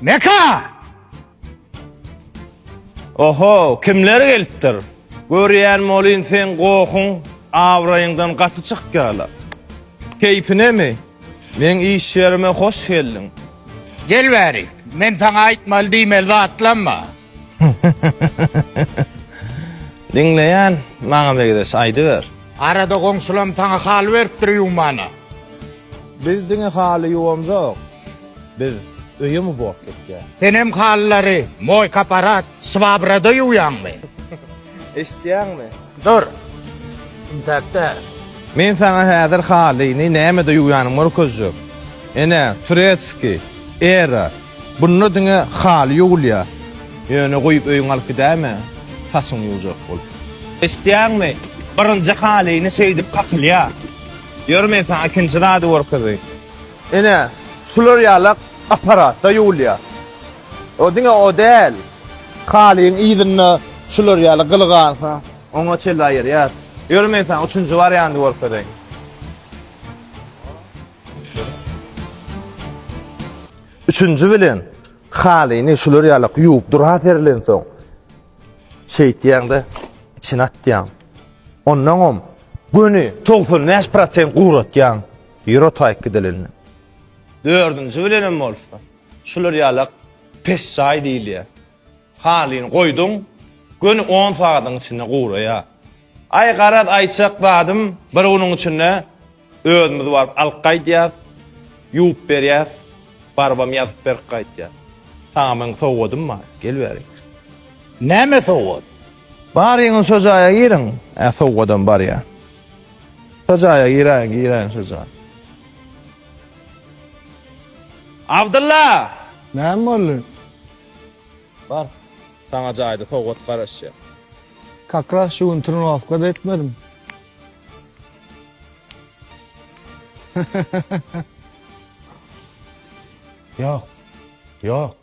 Neka? Oho, kimler gelipdir? Görýän molyn sen gohun, awraýyňdan gaty çykýarlar. Keypine mi? Men iş ýerime hoş geldin. Gel bäri. Men sana aýtmaly diýmeli atlanma. Dinleýän, maňa begdes aýdy ber. Arada goňsulam sana hal beripdir ýumana. Biz diňe haly ýuwamzok. Biz öýümi bolup getdik. Senem hallary moy kaparat swabrada ýuýanmy? Eşdiýäňmi? Dur. Intakda. Men sana häzir halyny näme de ýuýanymy gözlük. Ene Turetski, Era. Bunu diňe haly ýugulýa. Ýöne goýup öýüň alyp gidämi? Tasyň ýuwjak bol. Eşdiýäňmi? Birinji halyny seýdip gakylýa. Ýörme sana ikinji rady workady. Ene şular ýalyk aparatda ýugulýa. O diňe o däl. Halyň ýygyny şular ýalyk gylgansa, oňa çelýär ýa. Ýörme sana üçünji warianty workady. Üçünji bilen halyny şular ýalyk ýuwup durat erilen soň şeýtýäňde içine atýaň. Ondan göni 95% guratýaň. Ýero taýyp gidelenler. Dördüncü bilenem bolsa. Şular ýalyk pesçay diýilýär. Halyny goýdun, göni 10 sagatyň içinde guraýa. Ay garat aýçak badym, bir onuň içinde özümüz baryp alyp gaýdýar, ýuwup berýär. Barbam ýazyp berip gaýtýar. Tamam sowudymmy? Gel berik. Näme sowud? Baryň sözaya girin. Sowudam barya. Sözaya giren sözaya. Abdullah! Näme boldy? Bar. Sana jaýda sowud garaşýar. Kakras şuň turnuwapga da etmedim. Yok.